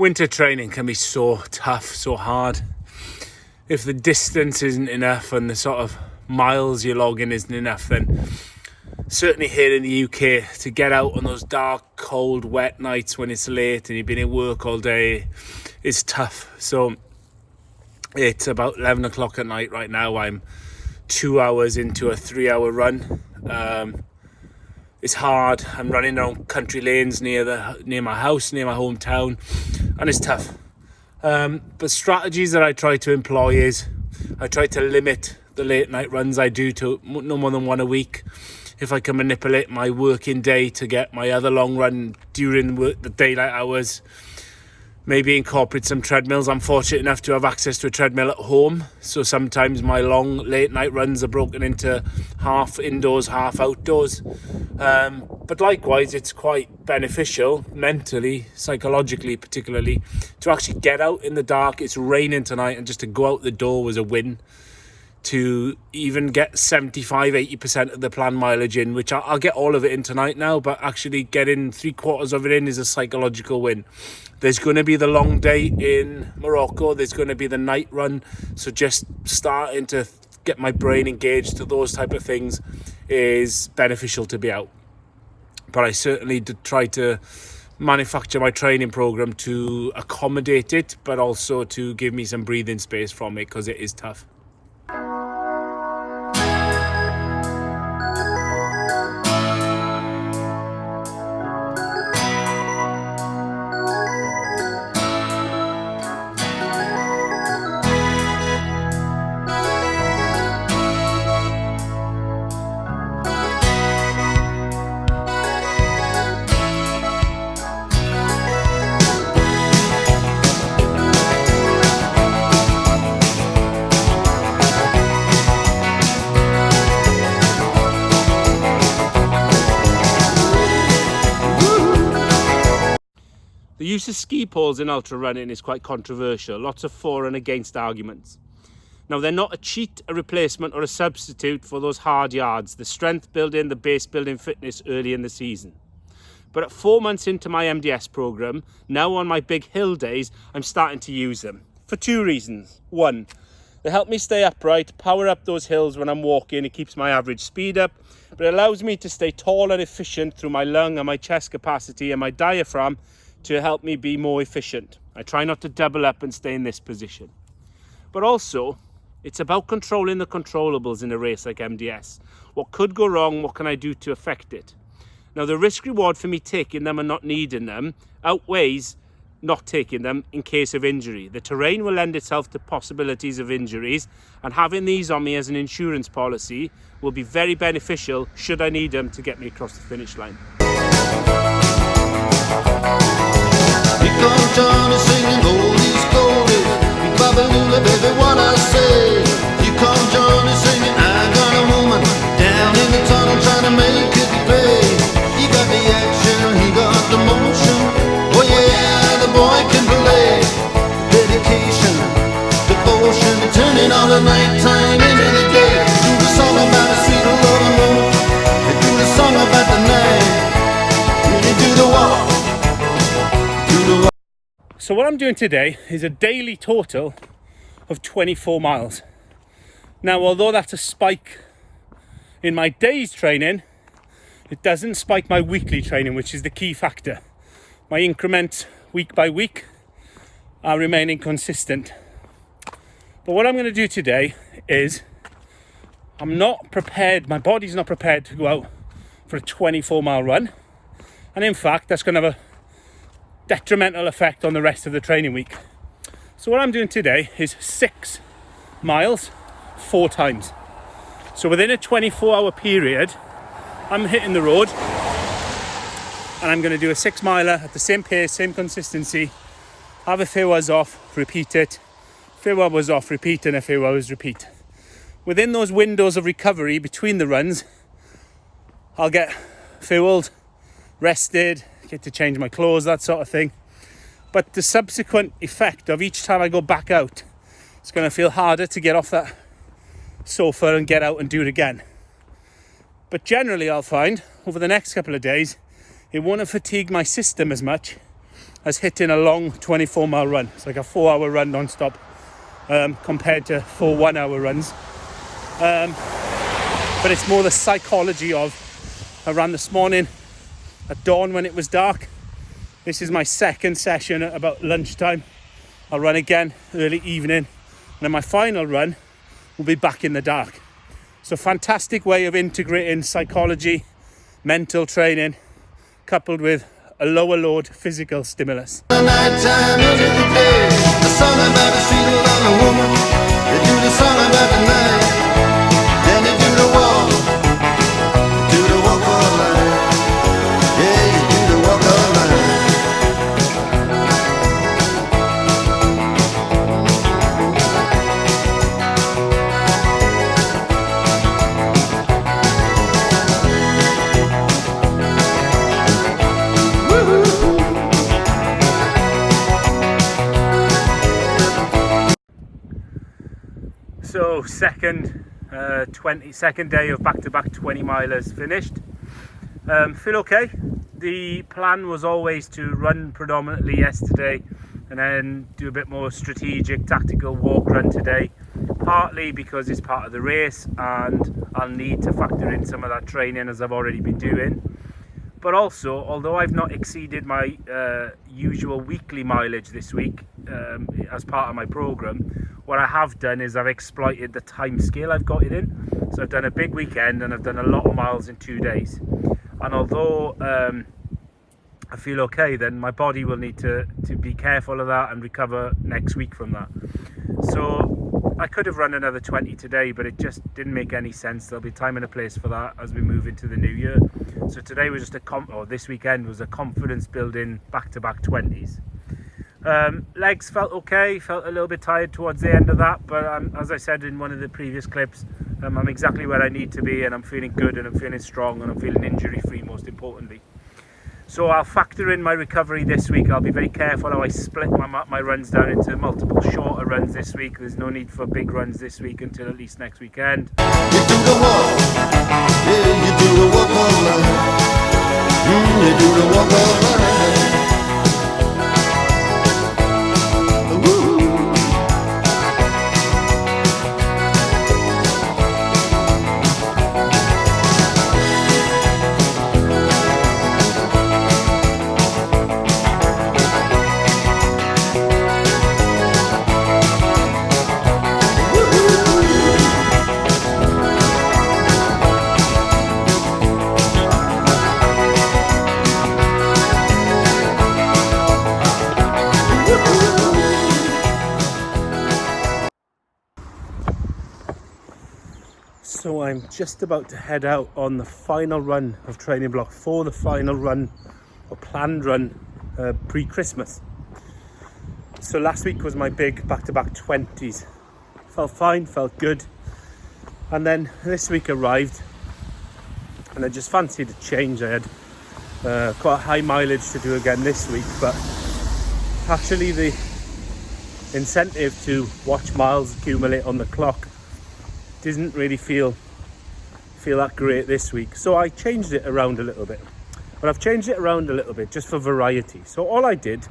Winter training can be so tough, so hard. If the distance isn't enough and the sort of miles you're logging isn't enough, then certainly here in the UK, to get out on those dark, cold, wet nights when it's late and you've been at work all day is tough. So it's about 11 o'clock at night right now. I'm 2 hours into a 3-hour run. It's hard. I'm running down country lanes near my house, near my hometown, and it's tough. But strategies that I try to employ is I try to limit the late night runs I do to no more than one a week. If I can manipulate my working day to get my other long run during the daylight hours, maybe incorporate some treadmills. I'm fortunate enough to have access to a treadmill at home, so sometimes my long late night runs are broken into half indoors, half outdoors. But likewise, it's quite beneficial mentally, psychologically particularly, to actually get out in the dark. It's raining tonight, and just to go out the door was a win. To even get 75-80% of the planned mileage in, which I'll get all of it in tonight now, but actually getting 3/4 of it in is a psychological win. There's going to be the long day in Morocco, there's going to be the night run, so just starting to get my brain engaged to those type of things is beneficial to be out. But I certainly did try to manufacture my training program to accommodate it, but also to give me some breathing space from it, because it is tough. The use of ski poles in ultra running is quite controversial. Lots of for and against arguments. Now, they're not a cheat, a replacement or a substitute for those hard yards, the strength building, the base building fitness early in the season. But at 4 months into my MdS program, now on my big hill days, I'm starting to use them for 2 reasons. 1, they help me stay upright, power up those hills when I'm walking. It keeps my average speed up, but it allows me to stay tall and efficient through my lung and my chest capacity and my diaphragm to help me be more efficient. I try not to double up and stay in this position. But also, it's about controlling the controllables in a race like MdS. What could go wrong? What can I do to affect it? Now, the risk reward for me taking them and not needing them outweighs not taking them in case of injury. The terrain will lend itself to possibilities of injuries, and having these on me as an insurance policy will be very beneficial should I need them to get me across the finish line. Here comes Johnny singing oldies goldies. Big Babalula, baby, what I say. Here comes Johnny singing, I got a woman down in the tunnel trying to make it pay. He got the action, he got the motion. Oh yeah, the boy can play. Dedication, devotion, turning all the nighttime into the day. Do the song about a sweet love and love. They do the song about the night. Really do the walk. So what I'm doing today is a daily total of 24 miles. Now, although that's a spike in my day's training, it doesn't spike my weekly training, which is the key factor. My increments week by week are remaining consistent. But what I'm going to do today is I'm not prepared, my body's not prepared to go out for a 24-mile run. And in fact, that's going to have a detrimental effect on the rest of the training week. So what I'm doing today is 6 miles 4 times. So within a 24-hour period, I'm hitting the road and I'm going to do a 6 miler at the same pace, same consistency, have a few hours off, repeat it, few hours off, repeat, and a few hours repeat. Within those windows of recovery between the runs, I'll get fueled, rested, get to change my clothes, that sort of thing. But the subsequent effect of each time I go back out, it's going to feel harder to get off that sofa and get out and do it again. But generally, I'll find over the next couple of days, it won't have fatigued my system as much as hitting a long 24-mile run. It's like a 4-hour run non-stop, compared to 4 1-hour runs. But it's more the psychology of, I ran this morning at dawn when it was dark. This is my second session at about lunchtime. I'll run again early evening, and then my final run will be back in the dark. So fantastic way of integrating psychology, mental training, coupled with a lower load physical stimulus. The nighttime into the day, the song about the street along a woman. They do the song about the night, then they do the walk all night. Yeah, you do the walk all night. So second day of back-to-back 20 milers finished. Feel okay. The plan was always to run predominantly yesterday and then do a bit more strategic tactical walk run today, partly because it's part of the race and I'll need to factor in some of that training as I've already been doing. But also, although I've not exceeded my usual weekly mileage this week as part of my program, what I have done is I've exploited the time scale I've got it in. So I've done a big weekend and I've done a lot of miles in 2 days. And although I feel okay, then my body will need to be careful of that and recover next week from that. So I could have run another 20 today, but it just didn't make any sense. There'll be time and a place for that as we move into the new year. So today was just this weekend was a confidence building back-to-back 20s. Legs felt okay, felt a little bit tired towards the end of that, but as I said in one of the previous clips, I'm exactly where I need to be, and I'm feeling good and I'm feeling strong and I'm feeling injury free, most importantly. So I'll factor in my recovery this week. I'll be very careful how I split my runs down into multiple shorter runs this week. There's no need for big runs this week until at least next weekend. You do the walk, yeah, you do the walk all night. You do the walk all night. So I'm just about to head out on the final run of training block 4, the final run or planned run pre-Christmas. So last week was my big back-to-back 20s. Felt fine, felt good. And then this week arrived and I just fancied a change. I had quite a high mileage to do again this week, but actually the incentive to watch miles accumulate on the clock didn't really feel that great this week. So I changed it around a little bit. But I've changed it around a little bit just for variety. So all I did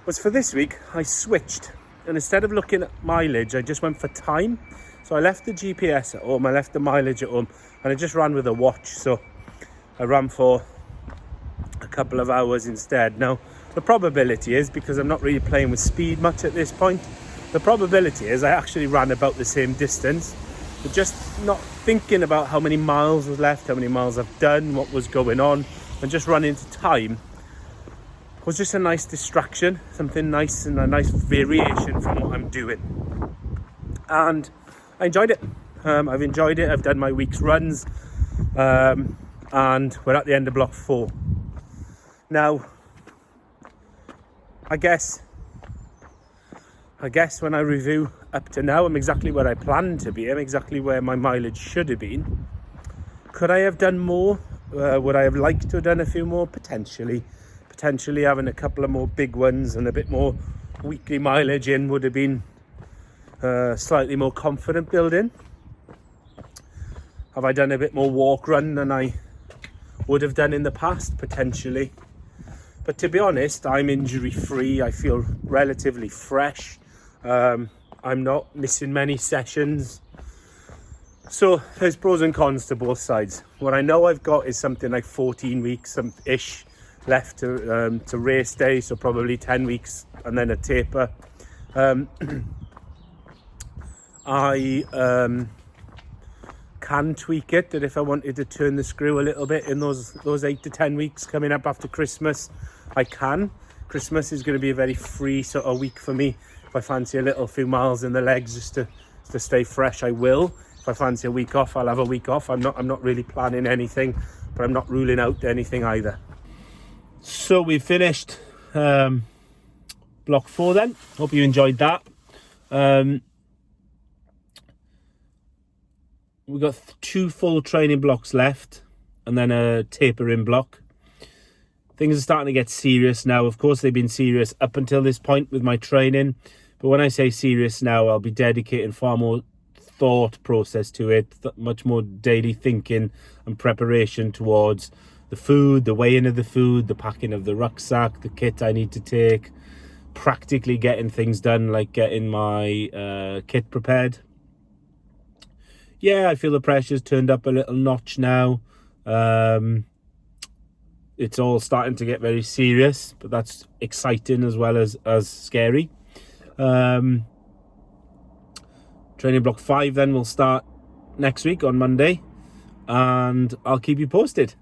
was for this week, I switched. And instead of looking at mileage, I just went for time. So I left the GPS at home, I left the mileage at home, and I just ran with a watch. So I ran for a couple of hours instead. Now, the probability is, because I'm not really playing with speed much at this point, the probability is I actually ran about the same distance, but just not thinking about how many miles was left, how many miles I've done, what was going on, and just running to time was just a nice distraction, something nice and a nice variation from what I'm doing. And I enjoyed it. I've enjoyed it. I've done my week's runs, and we're at the end of block 4. Now, I guess when I review up to now, I'm exactly where I planned to be. I'm exactly where my mileage should have been. Could I have done more? Would I have liked to have done a few more? Potentially. Potentially having a couple of more big ones and a bit more weekly mileage in would have been slightly more confident building. Have I done a bit more walk run than I would have done in the past? Potentially. But to be honest, I'm injury free. I feel relatively fresh. I'm not missing many sessions. So there's pros and cons to both sides. What I know I've got is something like 14 weeks ish left to race day, so probably 10 weeks and then a taper. I can tweak it, that if I wanted to turn the screw a little bit in those 8 to 10 weeks coming up after Christmas, I can. Christmas is going to be a very free sort of week for me. If I fancy a little few miles in the legs just to stay fresh, I will. If I fancy a week off, I'll have a week off. I'm not really planning anything, but I'm not ruling out anything either. So we finished block 4 then. Hope you enjoyed that. We've got 2 full training blocks left and then a tapering block. Things are starting to get serious now. Of course, they've been serious up until this point with my training. But when I say serious now, I'll be dedicating far more thought process to it, much more daily thinking and preparation towards the food, the weighing of the food, the packing of the rucksack, the kit I need to take, practically getting things done, like getting my kit prepared. Yeah, I feel the pressure's turned up a little notch now. It's all starting to get very serious, but that's exciting as well as scary. Training block 5 then will start next week on Monday, and I'll keep you posted.